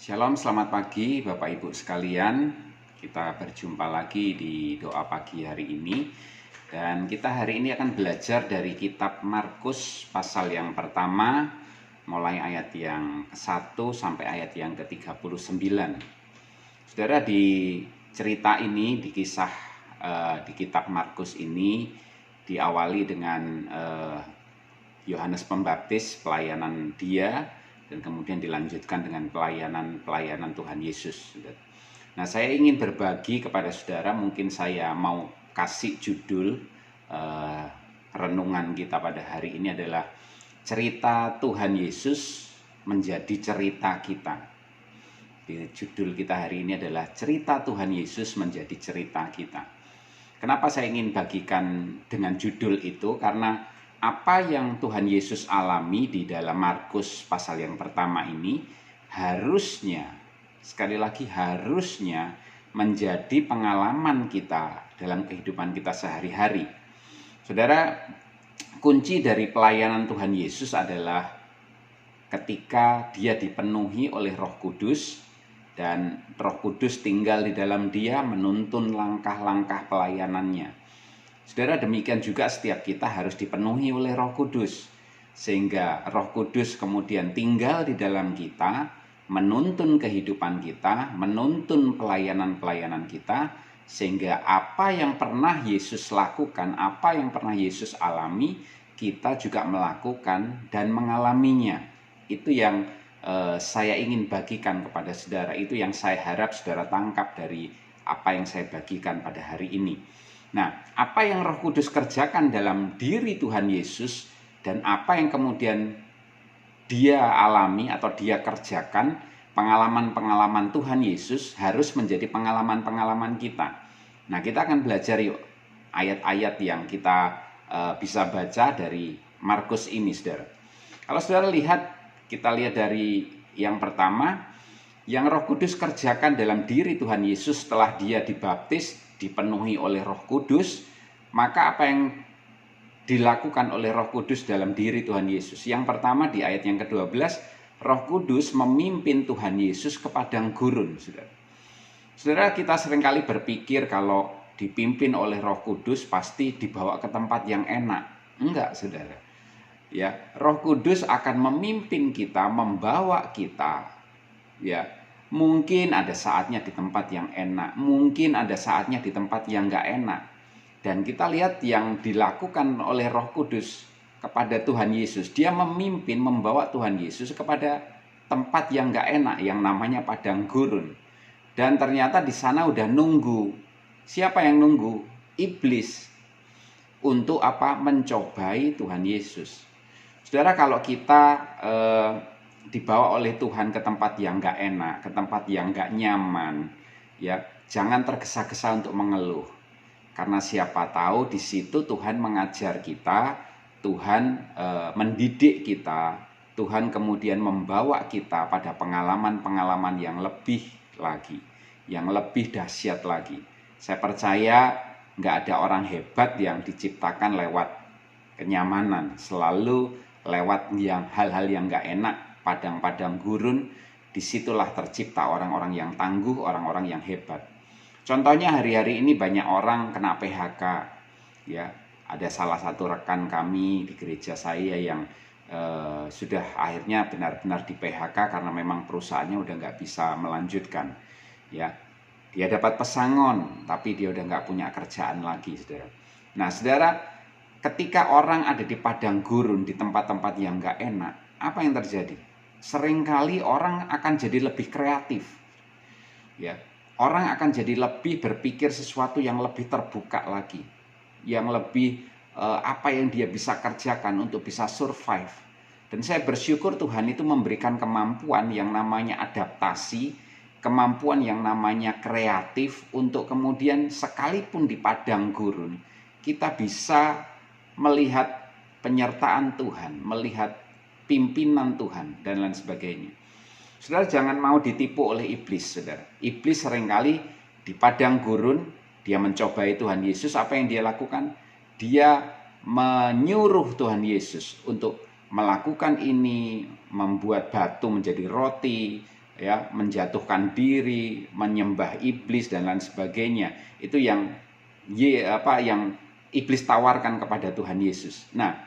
Shalom, selamat pagi Bapak Ibu sekalian. Kita berjumpa lagi di doa pagi hari ini. Dan kita hari ini akan belajar dari kitab Markus pasal yang pertama, mulai ayat yang ke-1 sampai ayat yang ke-39. Saudara, di cerita ini, di kisah di kitab Markus ini diawali dengan Yohanes Pembaptis, pelayanan dia, dan kemudian dilanjutkan dengan pelayanan Tuhan Yesus. Nah, saya ingin berbagi kepada saudara, mungkin saya mau kasih judul renungan kita pada hari ini adalah cerita Tuhan Yesus menjadi cerita kita. Judul kita hari ini adalah cerita Tuhan Yesus menjadi cerita kita. Kenapa saya ingin bagikan dengan judul itu? Karena apa yang Tuhan Yesus alami di dalam Markus pasal yang pertama ini harusnya, sekali lagi harusnya menjadi pengalaman kita dalam kehidupan kita sehari-hari. Saudara, kunci dari pelayanan Tuhan Yesus adalah ketika dia dipenuhi oleh Roh Kudus dan Roh Kudus tinggal di dalam dia menuntun langkah-langkah pelayanannya. Saudara, demikian juga setiap kita harus dipenuhi oleh Roh Kudus, sehingga Roh Kudus kemudian tinggal di dalam kita, menuntun kehidupan kita, menuntun pelayanan-pelayanan kita, sehingga apa yang pernah Yesus lakukan, apa yang pernah Yesus alami, kita juga melakukan dan mengalaminya. Itu yang saya ingin bagikan kepada saudara, itu yang saya harap saudara tangkap dari apa yang saya bagikan pada hari ini. Nah, apa yang Roh Kudus kerjakan dalam diri Tuhan Yesus dan apa yang kemudian dia alami atau dia kerjakan, pengalaman-pengalaman Tuhan Yesus harus menjadi pengalaman-pengalaman kita. Nah, kita akan belajar yuk ayat-ayat yang kita bisa baca dari Markus ini, saudara. Kalau saudara lihat, kita lihat dari yang pertama, yang Roh Kudus kerjakan dalam diri Tuhan Yesus setelah dia dibaptis, dipenuhi oleh Roh Kudus, maka apa yang dilakukan oleh Roh Kudus dalam diri Tuhan Yesus? Yang pertama di ayat yang ke-12, Roh Kudus memimpin Tuhan Yesus ke padang gurun, saudara. Saudara, kita seringkali berpikir kalau dipimpin oleh Roh Kudus pasti dibawa ke tempat yang enak. Enggak, saudara. Ya, Roh Kudus akan memimpin kita, membawa kita, ya. Mungkin ada saatnya di tempat yang enak, mungkin ada saatnya di tempat yang enggak enak. Dan kita lihat yang dilakukan oleh Roh Kudus kepada Tuhan Yesus. Dia memimpin, membawa Tuhan Yesus kepada tempat yang enggak enak, yang namanya padang gurun. Dan ternyata di sana udah nunggu. Siapa yang nunggu? Iblis. Untuk apa? Mencobai Tuhan Yesus. Saudara, kalau kita dibawa oleh Tuhan ke tempat yang enggak enak, ke tempat yang enggak nyaman, ya, jangan tergesa-gesa untuk mengeluh. Karena siapa tahu di situ Tuhan mengajar kita, Tuhan mendidik kita, Tuhan kemudian membawa kita pada pengalaman-pengalaman yang lebih lagi, yang lebih dahsyat lagi. Saya percaya nggak ada orang hebat yang diciptakan lewat kenyamanan, selalu lewat yang hal-hal yang nggak enak, padang-padang gurun. Disitulah tercipta orang-orang yang tangguh, orang-orang yang hebat. Contohnya hari-hari ini banyak orang kena PHK, ya. Ada salah satu rekan kami di gereja saya yang sudah akhirnya benar-benar di PHK karena memang perusahaannya udah nggak bisa melanjutkan, ya. Dia dapat pesangon, tapi dia udah nggak punya kerjaan lagi, saudara. Nah, saudara, ketika orang ada di padang gurun, di tempat-tempat yang nggak enak, apa yang terjadi? Seringkali orang akan jadi lebih kreatif, ya. Orang akan jadi lebih berpikir sesuatu yang lebih terbuka lagi, yang lebih apa yang dia bisa kerjakan untuk bisa survive. Dan saya bersyukur Tuhan itu memberikan kemampuan yang namanya adaptasi, kemampuan yang namanya kreatif untuk kemudian sekalipun di padang gurun kita bisa melihat penyertaan Tuhan, melihat pimpinan Tuhan dan lain sebagainya. Saudara, jangan mau ditipu oleh iblis, saudara. Iblis seringkali di padang gurun, dia mencobai Tuhan Yesus. Apa yang dia lakukan? Dia menyuruh Tuhan Yesus untuk melakukan ini, membuat batu menjadi roti, ya, menjatuhkan diri, menyembah iblis dan lain sebagainya. Itu yang yang iblis tawarkan kepada Tuhan Yesus. Nah,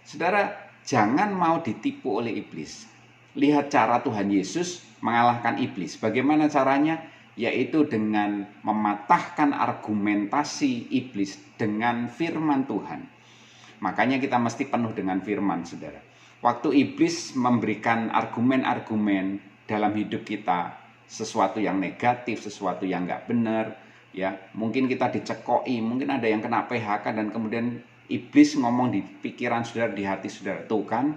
saudara, jangan mau ditipu oleh iblis. Lihat cara Tuhan Yesus mengalahkan iblis. Bagaimana caranya? Yaitu dengan mematahkan argumentasi iblis dengan firman Tuhan. Makanya kita mesti penuh dengan firman, saudara. Waktu iblis memberikan argumen-argumen dalam hidup kita, sesuatu yang negatif, sesuatu yang nggak benar, ya, mungkin kita dicekoi, mungkin ada yang kena PHK, dan kemudian iblis ngomong di pikiran saudara, di hati saudara, tuh kan,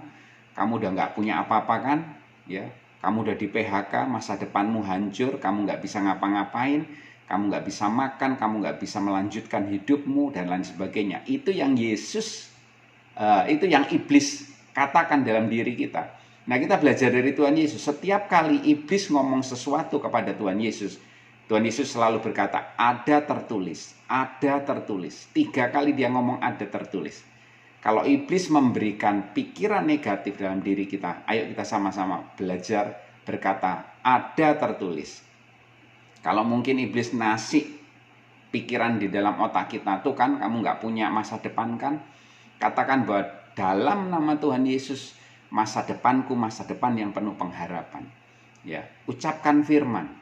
kamu udah nggak punya apa-apa kan, ya, kamu udah di PHK, masa depanmu hancur, kamu nggak bisa ngapa-ngapain, kamu nggak bisa makan, kamu nggak bisa melanjutkan hidupmu, dan lain sebagainya. Itu yang itu yang iblis katakan dalam diri kita. Nah, kita belajar dari Tuhan Yesus. Setiap kali iblis ngomong sesuatu kepada Tuhan Yesus selalu berkata, ada tertulis, ada tertulis. 3 kali dia ngomong ada tertulis. Kalau iblis memberikan pikiran negatif dalam diri kita, ayo kita sama-sama belajar berkata, ada tertulis. Kalau mungkin iblis ngasih pikiran di dalam otak kita, tuh kan kamu nggak punya masa depan kan? Katakan bahwa dalam nama Tuhan Yesus, masa depanku masa depan yang penuh pengharapan. Ya, ucapkan firman,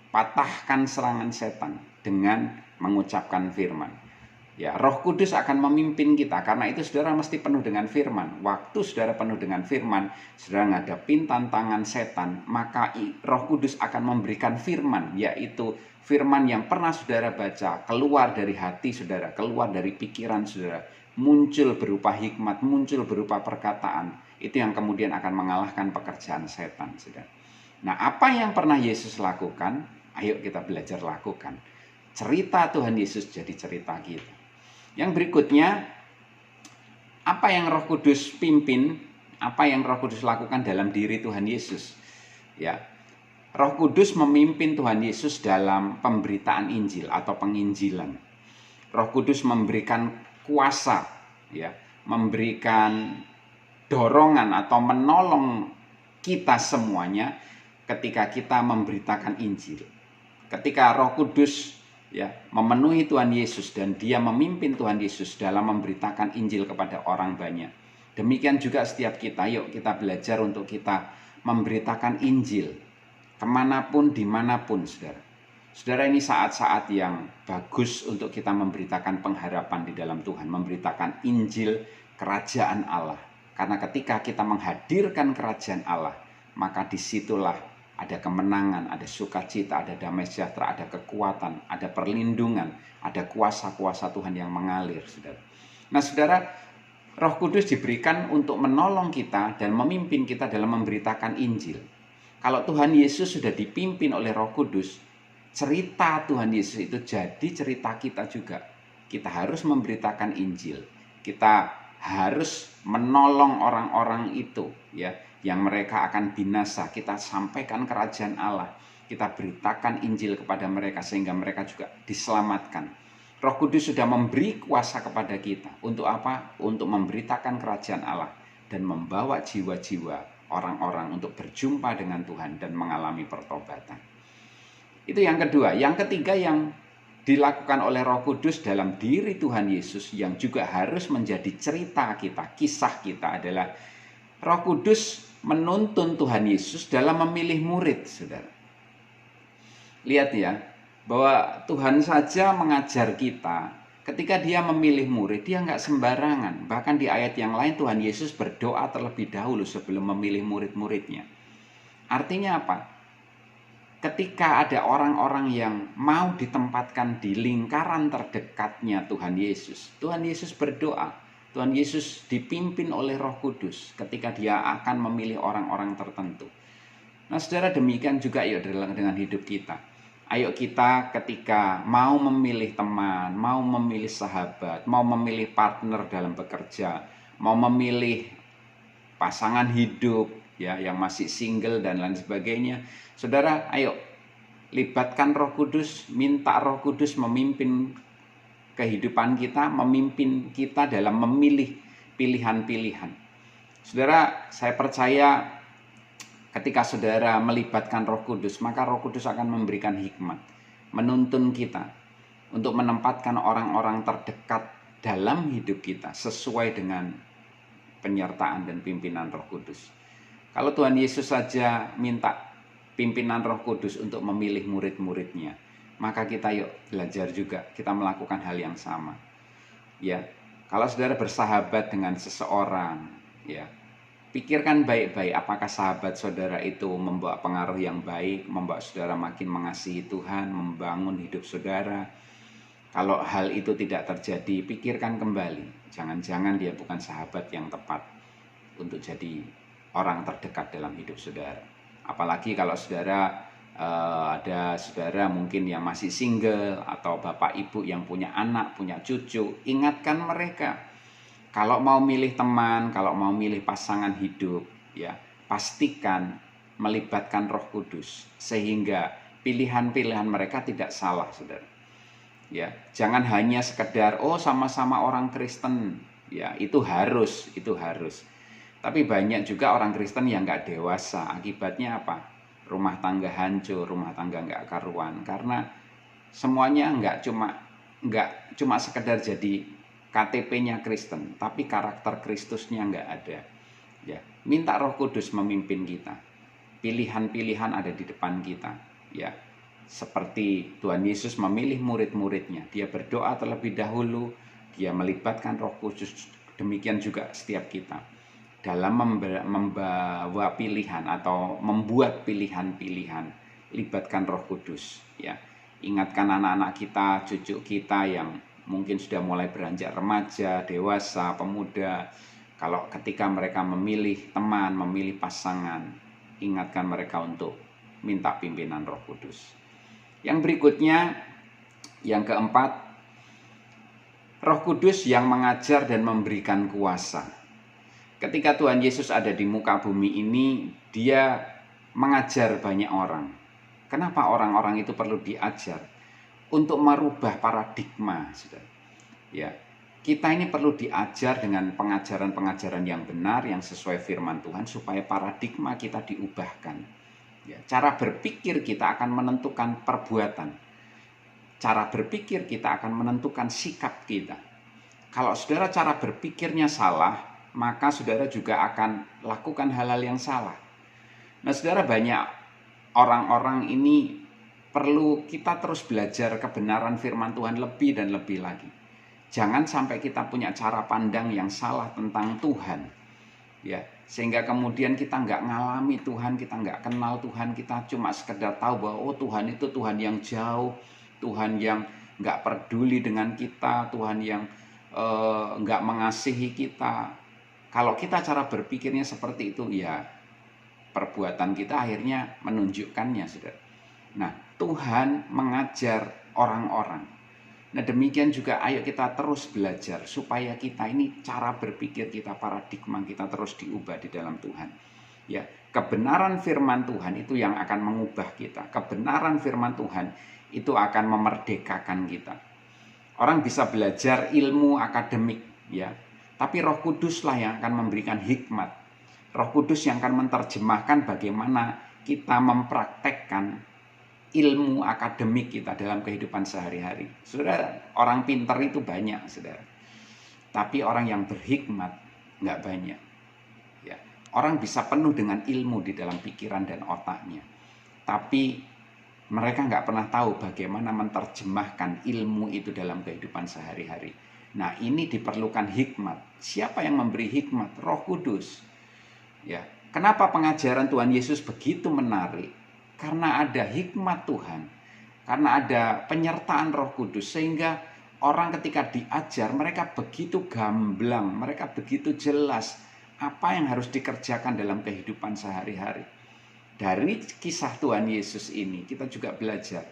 patahkan serangan setan dengan mengucapkan firman. Ya, Roh Kudus akan memimpin kita. Karena itu saudara mesti penuh dengan firman. Waktu saudara penuh dengan firman, saudara ngadepin tantangan setan, maka Roh Kudus akan memberikan firman, yaitu firman yang pernah saudara baca, keluar dari hati saudara, keluar dari pikiran saudara, muncul berupa hikmat, muncul berupa perkataan. Itu yang kemudian akan mengalahkan pekerjaan setan, saudara. Nah, apa yang pernah Yesus lakukan? Ayo kita belajar lakukan. Cerita Tuhan Yesus jadi cerita kita. Yang berikutnya, apa yang Roh Kudus pimpin, apa yang Roh Kudus lakukan dalam diri Tuhan Yesus. Ya, Roh Kudus memimpin Tuhan Yesus dalam pemberitaan Injil atau penginjilan. Roh Kudus memberikan kuasa, ya, memberikan dorongan atau menolong kita semuanya ketika kita memberitakan Injil. Ketika Roh Kudus, ya, memenuhi Tuhan Yesus dan dia memimpin Tuhan Yesus dalam memberitakan Injil kepada orang banyak. Demikian juga setiap kita, yuk kita belajar untuk kita memberitakan Injil kemanapun, dimanapun, saudara. Saudara, ini saat-saat yang bagus untuk kita memberitakan pengharapan di dalam Tuhan, memberitakan Injil kerajaan Allah. Karena ketika kita menghadirkan kerajaan Allah, maka disitulah ada kemenangan, ada sukacita, ada damai sejahtera, ada kekuatan, ada perlindungan, ada kuasa-kuasa Tuhan yang mengalir, saudara. Nah, saudara, Roh Kudus diberikan untuk menolong kita dan memimpin kita dalam memberitakan Injil. Kalau Tuhan Yesus sudah dipimpin oleh Roh Kudus, cerita Tuhan Yesus itu jadi cerita kita juga. Kita harus memberitakan Injil. Kita harus menolong orang-orang itu, ya, yang mereka akan binasa. Kita sampaikan kerajaan Allah, kita beritakan Injil kepada mereka sehingga mereka juga diselamatkan. Roh Kudus sudah memberi kuasa kepada kita. Untuk apa? Untuk memberitakan kerajaan Allah dan membawa jiwa-jiwa orang-orang untuk berjumpa dengan Tuhan dan mengalami pertobatan. Itu yang kedua. Yang ketiga yang dilakukan oleh Roh Kudus dalam diri Tuhan Yesus yang juga harus menjadi cerita kita, kisah kita adalah Roh Kudus menuntun Tuhan Yesus dalam memilih murid, saudara. Lihat ya, bahwa Tuhan saja mengajar kita. Ketika dia memilih murid, dia nggak sembarangan. Bahkan di ayat yang lain Tuhan Yesus berdoa terlebih dahulu sebelum memilih murid-muridnya. Artinya apa? Ketika ada orang-orang yang mau ditempatkan di lingkaran terdekatnya Tuhan Yesus berdoa. Tuhan Yesus dipimpin oleh Roh Kudus ketika dia akan memilih orang-orang tertentu. Nah, saudara, demikian juga yuk dengan hidup kita. Ayo kita ketika mau memilih teman, mau memilih sahabat, mau memilih partner dalam bekerja, mau memilih pasangan hidup, ya, yang masih single dan lain sebagainya. Saudara, ayo libatkan Roh Kudus, minta Roh Kudus memimpin kehidupan kita, memimpin kita dalam memilih pilihan-pilihan. Saudara, saya percaya Ketika saudara melibatkan Roh Kudus, maka Roh Kudus akan memberikan hikmat, menuntun kita untuk menempatkan orang-orang terdekat dalam hidup kita sesuai dengan penyertaan dan pimpinan Roh Kudus. Kalau Tuhan Yesus saja minta pimpinan Roh Kudus untuk memilih murid-muridnya, maka kita yuk belajar juga, kita melakukan hal yang sama. Ya, kalau saudara bersahabat dengan seseorang, ya, pikirkan baik-baik apakah sahabat saudara itu membawa pengaruh yang baik, membawa saudara makin mengasihi Tuhan, membangun hidup saudara. Kalau hal itu tidak terjadi, pikirkan kembali. Jangan-jangan dia bukan sahabat yang tepat untuk jadi orang terdekat dalam hidup saudara. Apalagi kalau saudara ada saudara mungkin yang masih single atau bapak ibu yang punya anak, punya cucu, ingatkan mereka. Kalau mau milih teman, kalau mau milih pasangan hidup, ya, pastikan melibatkan Roh Kudus sehingga pilihan-pilihan mereka tidak salah, saudara. Ya, jangan hanya sekedar sama-sama orang Kristen, ya, itu harus. Tapi banyak juga orang Kristen yang nggak dewasa. Akibatnya apa? Rumah tangga hancur, rumah tangga nggak karuan karena semuanya nggak cuma sekedar jadi KTP-nya Kristen, tapi karakter Kristusnya nggak ada. Ya, minta Roh Kudus memimpin kita. Pilihan-pilihan ada di depan kita. Ya, seperti Tuhan Yesus memilih murid-muridnya, dia berdoa terlebih dahulu, dia melibatkan Roh Kudus. Demikian juga setiap kita dalam membawa pilihan atau membuat pilihan-pilihan, libatkan Roh Kudus. Ya, ingatkan anak-anak kita, cucu kita yang mungkin sudah mulai beranjak remaja, dewasa, pemuda. Kalau ketika mereka memilih teman, memilih pasangan, ingatkan mereka untuk minta pimpinan Roh Kudus. Yang berikutnya, yang keempat, Roh Kudus yang mengajar dan memberikan kuasa. Ketika Tuhan Yesus ada di muka bumi ini, dia mengajar banyak orang. Kenapa orang-orang itu perlu diajar? Untuk merubah paradigma, saudara. Ya, kita ini perlu diajar dengan pengajaran-pengajaran yang benar, yang sesuai firman Tuhan, supaya paradigma kita diubahkan. Ya, cara berpikir kita akan menentukan perbuatan. Cara berpikir kita akan menentukan sikap kita. Kalau saudara cara berpikirnya salah, maka saudara juga akan lakukan hal-hal yang salah. Nah, saudara, banyak orang-orang ini perlu kita terus belajar kebenaran firman Tuhan lebih dan lebih lagi. Jangan sampai kita punya cara pandang yang salah tentang Tuhan. Ya, sehingga kemudian kita nggak ngalami Tuhan, kita nggak kenal Tuhan, kita cuma sekedar tahu bahwa Tuhan itu Tuhan yang jauh, Tuhan yang nggak peduli dengan kita, Tuhan yang nggak mengasihi kita. Kalau kita cara berpikirnya seperti itu, ya perbuatan kita akhirnya menunjukkannya, saudara. Nah, Tuhan mengajar orang-orang. Nah, demikian juga ayo kita terus belajar supaya kita ini cara berpikir kita, paradigma kita terus diubah di dalam Tuhan. Ya, kebenaran firman Tuhan itu yang akan mengubah kita. Kebenaran firman Tuhan itu akan memerdekakan kita. Orang bisa belajar ilmu akademik, ya, tapi Roh Kuduslah yang akan memberikan hikmat. Roh Kudus yang akan menerjemahkan bagaimana kita mempraktekkan ilmu akademik kita dalam kehidupan sehari-hari. Saudara, orang pintar itu banyak, saudara. Tapi orang yang berhikmat nggak banyak. Ya, orang bisa penuh dengan ilmu di dalam pikiran dan otaknya. Tapi mereka nggak pernah tahu bagaimana menerjemahkan ilmu itu dalam kehidupan sehari-hari. Nah, ini diperlukan hikmat. Siapa yang memberi hikmat? Roh Kudus. Ya, kenapa pengajaran Tuhan Yesus begitu menarik? Karena ada hikmat Tuhan, karena ada penyertaan Roh Kudus, sehingga orang ketika diajar mereka begitu gamblang, mereka begitu jelas apa yang harus dikerjakan dalam kehidupan sehari-hari. Dari kisah Tuhan Yesus ini kita juga belajar.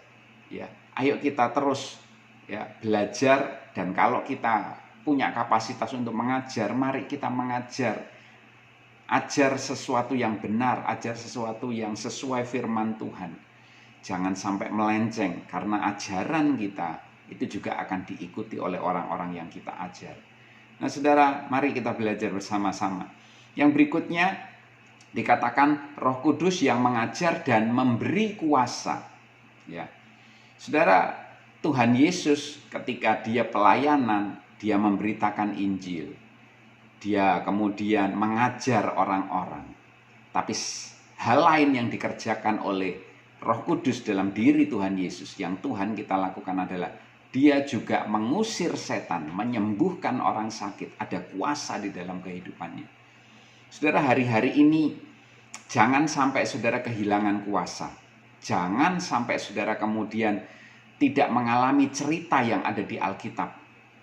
Ya, ayo kita terus ya belajar, dan kalau kita punya kapasitas untuk mengajar, mari kita mengajar. Ajar sesuatu yang benar, ajar sesuatu yang sesuai firman Tuhan. Jangan sampai melenceng, karena ajaran kita itu juga akan diikuti oleh orang-orang yang kita ajar. Nah, saudara, mari kita belajar bersama-sama. Yang berikutnya, Dikatakan Roh Kudus yang mengajar dan memberi kuasa. Ya. Saudara, Tuhan Yesus ketika dia pelayanan, dia memberitakan Injil. Dia kemudian mengajar orang-orang. Tapi hal lain yang dikerjakan oleh Roh Kudus dalam diri Tuhan Yesus yang Tuhan kita lakukan adalah dia juga mengusir setan, menyembuhkan orang sakit. Ada kuasa di dalam kehidupannya. Saudara, hari-hari ini jangan sampai saudara kehilangan kuasa. Jangan sampai saudara kemudian tidak mengalami cerita yang ada di Alkitab.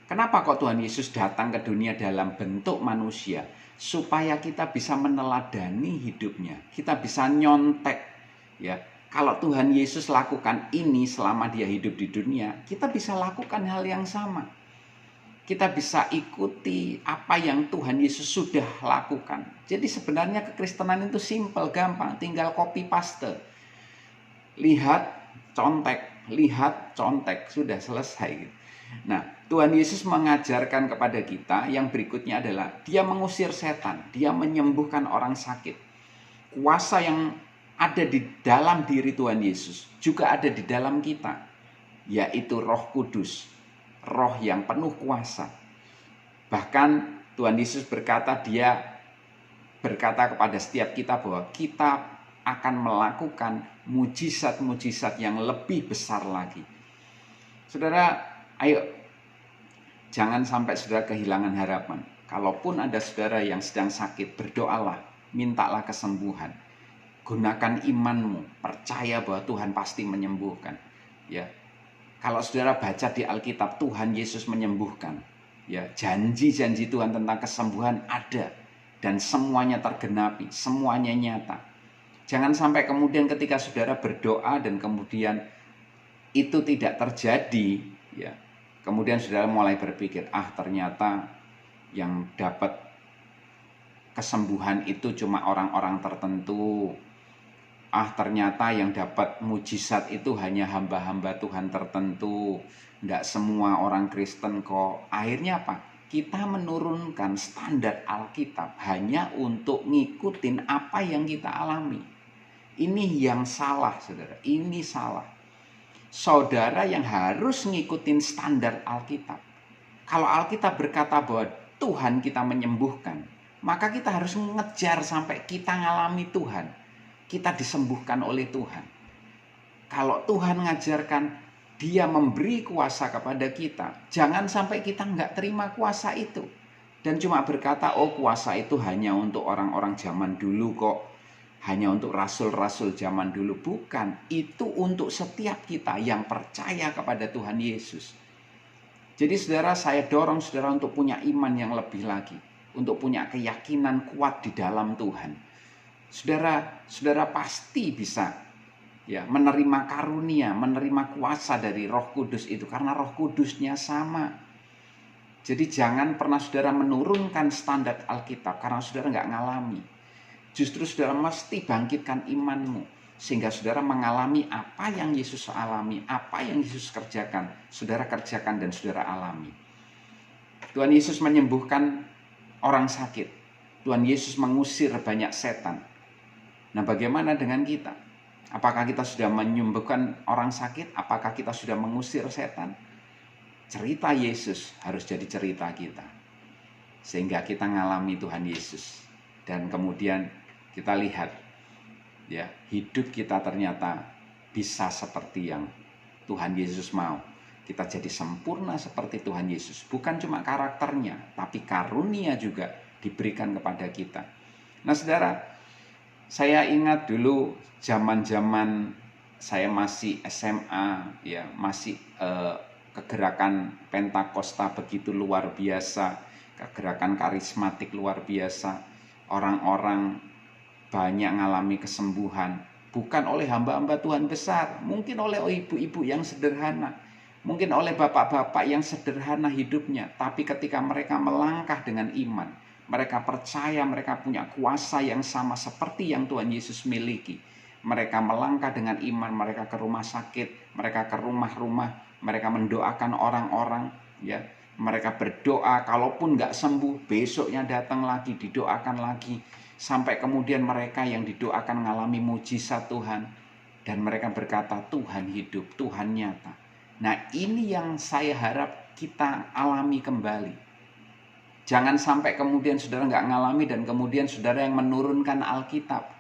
Kenapa kok Tuhan Yesus datang ke dunia dalam bentuk manusia? Supaya kita bisa meneladani hidupnya. Kita bisa nyontek. Ya, kalau Tuhan Yesus lakukan ini selama dia hidup di dunia, kita bisa lakukan hal yang sama. Kita bisa ikuti apa yang Tuhan Yesus sudah lakukan. Jadi sebenarnya kekristenan itu simple, gampang. Tinggal copy paste. Lihat, contek. Lihat, contek. Sudah selesai. Nah, Tuhan Yesus mengajarkan kepada kita yang berikutnya adalah dia mengusir setan. Dia menyembuhkan orang sakit. Kuasa yang ada di dalam diri Tuhan Yesus juga ada di dalam kita, yaitu Roh Kudus, Roh yang penuh kuasa. Bahkan Tuhan Yesus berkata, dia berkata kepada setiap kita bahwa kita akan melakukan mujizat-mujizat yang lebih besar lagi. Saudara, ayo jangan sampai saudara kehilangan harapan. Kalaupun ada saudara yang sedang sakit, berdoalah, mintalah kesembuhan. Gunakan imanmu, percaya bahwa Tuhan pasti menyembuhkan. Ya, kalau saudara baca di Alkitab, Tuhan Yesus menyembuhkan. Ya, janji-janji Tuhan tentang kesembuhan ada dan semuanya tergenapi, semuanya nyata. Jangan sampai kemudian ketika saudara berdoa dan kemudian itu tidak terjadi, ya, kemudian saudara mulai berpikir, ternyata yang dapat kesembuhan itu cuma orang-orang tertentu. Ternyata yang dapat mujizat itu hanya hamba-hamba Tuhan tertentu. Tidak semua orang Kristen kok. Akhirnya apa? Kita menurunkan standar Alkitab hanya untuk ngikutin apa yang kita alami. Ini yang salah, saudara. Ini salah. Saudara yang harus ngikutin standar Alkitab. Kalau Alkitab berkata bahwa Tuhan kita menyembuhkan, maka kita harus mengejar sampai kita ngalami Tuhan. Kita disembuhkan oleh Tuhan. Kalau Tuhan mengajarkan dia memberi kuasa kepada kita, jangan sampai kita nggak terima kuasa itu. Dan cuma berkata, kuasa itu hanya untuk orang-orang zaman dulu kok. Hanya untuk rasul-rasul zaman dulu. Bukan, itu untuk setiap kita yang percaya kepada Tuhan Yesus. Jadi saudara, saya dorong saudara untuk punya iman yang lebih lagi. Untuk punya keyakinan kuat di dalam Tuhan. Saudara pasti bisa ya menerima karunia, menerima kuasa dari Roh Kudus itu karena Roh Kudusnya sama. Jadi jangan pernah saudara menurunkan standar Alkitab karena saudara nggak ngalami. Justru saudara mesti bangkitkan imanmu sehingga saudara mengalami apa yang Yesus alami, apa yang Yesus kerjakan, saudara kerjakan dan saudara alami. Tuhan Yesus menyembuhkan orang sakit. Tuhan Yesus mengusir banyak setan. Nah, bagaimana dengan kita? Apakah kita sudah menyembuhkan orang sakit? Apakah kita sudah mengusir setan? Cerita Yesus harus jadi cerita kita. Sehingga kita ngalami Tuhan Yesus. Dan kemudian kita lihat, ya, hidup kita ternyata bisa seperti yang Tuhan Yesus mau. Kita jadi sempurna seperti Tuhan Yesus. Bukan cuma karakternya, tapi karunia juga diberikan kepada kita. Nah, saudara, saya ingat dulu zaman-zaman saya masih SMA, ya, masih kegerakan Pentakosta begitu luar biasa, kegerakan karismatik luar biasa. Orang-orang banyak mengalami kesembuhan, bukan oleh hamba-hamba Tuhan besar, mungkin oleh ibu-ibu yang sederhana, mungkin oleh bapak-bapak yang sederhana hidupnya, tapi ketika mereka melangkah dengan iman, mereka percaya mereka punya kuasa yang sama seperti yang Tuhan Yesus miliki. Mereka melangkah dengan iman, mereka ke rumah sakit, mereka ke rumah-rumah, mereka mendoakan orang-orang, ya. Mereka berdoa, kalaupun nggak sembuh, besoknya datang lagi, didoakan lagi. Sampai kemudian mereka yang didoakan mengalami mujizat Tuhan. Dan mereka berkata, Tuhan hidup, Tuhan nyata. Nah, ini yang saya harap kita alami kembali. Jangan sampai kemudian saudara nggak ngalami dan kemudian saudara yang menurunkan Alkitab.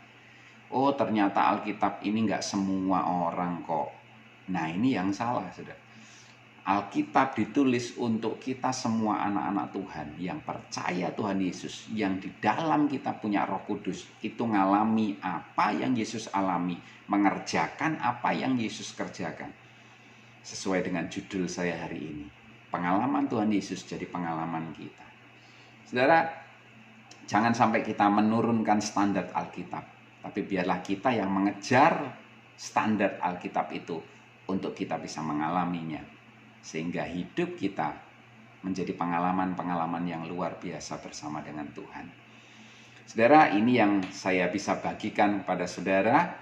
Oh, ternyata Alkitab ini nggak semua orang kok. Nah, ini yang salah, saudara. Alkitab ditulis untuk kita semua anak-anak Tuhan yang percaya Tuhan Yesus, yang di dalam kita punya Roh Kudus, itu ngalami apa yang Yesus alami, mengerjakan apa yang Yesus kerjakan. Sesuai dengan judul saya hari ini, pengalaman Tuhan Yesus jadi pengalaman kita. Saudara, jangan sampai kita menurunkan standar Alkitab, tapi biarlah kita yang mengejar standar Alkitab itu untuk kita bisa mengalaminya. Sehingga hidup kita menjadi pengalaman-pengalaman yang luar biasa bersama dengan Tuhan. Saudara, ini yang saya bisa bagikan kepada saudara.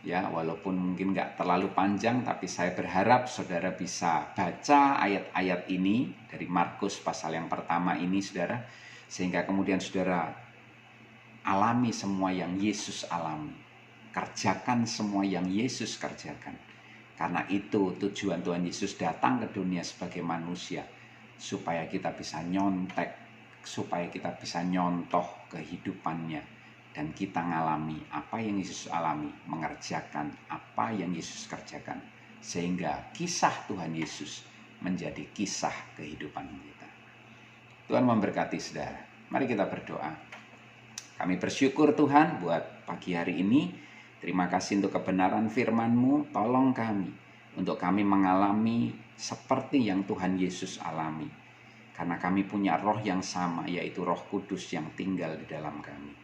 Ya, walaupun mungkin gak terlalu panjang, tapi saya berharap saudara bisa baca ayat-ayat ini dari Markus pasal yang pertama ini, saudara. Sehingga kemudian saudara alami semua yang Yesus alami. Kerjakan semua yang Yesus kerjakan. Karena itu tujuan Tuhan Yesus datang ke dunia sebagai manusia. Supaya kita bisa nyontek, supaya kita bisa nyontoh kehidupannya. Dan kita ngalami apa yang Yesus alami, mengerjakan apa yang Yesus kerjakan. Sehingga kisah Tuhan Yesus menjadi kisah kehidupan kita. Tuhan memberkati saudara. Mari kita berdoa. Kami bersyukur Tuhan buat pagi hari ini. Terima kasih untuk kebenaran firman-Mu. Tolong kami untuk kami mengalami seperti yang Tuhan Yesus alami. Karena kami punya roh yang sama, yaitu Roh Kudus yang tinggal di dalam kami.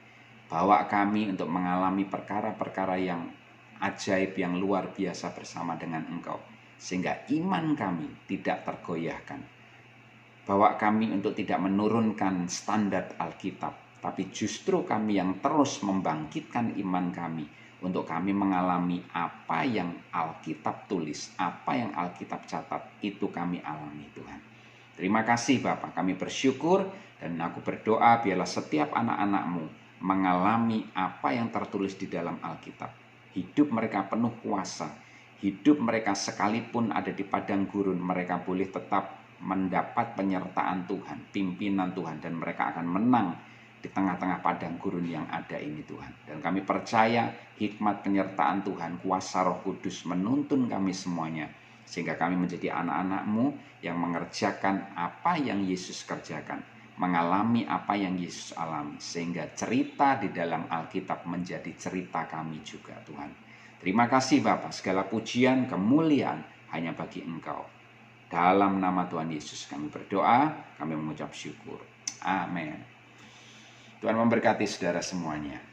Bawa kami untuk mengalami perkara-perkara yang ajaib, yang luar biasa bersama dengan Engkau. Sehingga iman kami tidak tergoyahkan. Bawa kami untuk tidak menurunkan standar Alkitab. Tapi justru kami yang terus membangkitkan iman kami. Untuk kami mengalami apa yang Alkitab tulis, apa yang Alkitab catat, itu kami alami Tuhan. Terima kasih Bapa, kami bersyukur dan aku berdoa biarlah setiap anak-anak-Mu mengalami apa yang tertulis di dalam Alkitab. Hidup mereka penuh kuasa, hidup mereka sekalipun ada di padang gurun, mereka boleh tetap mendapat penyertaan Tuhan, pimpinan Tuhan, dan mereka akan menang di tengah-tengah padang gurun yang ada ini Tuhan. Dan kami percaya hikmat penyertaan Tuhan, kuasa Roh Kudus menuntun kami semuanya. Sehingga kami menjadi anak-anak-Mu yang mengerjakan apa yang Yesus kerjakan. Mengalami apa yang Yesus alami. Sehingga cerita di dalam Alkitab menjadi cerita kami juga Tuhan. Terima kasih Bapa, segala pujian, kemuliaan hanya bagi Engkau. Dalam nama Tuhan Yesus kami berdoa, kami mengucap syukur. Amin. Tuhan memberkati saudara semuanya.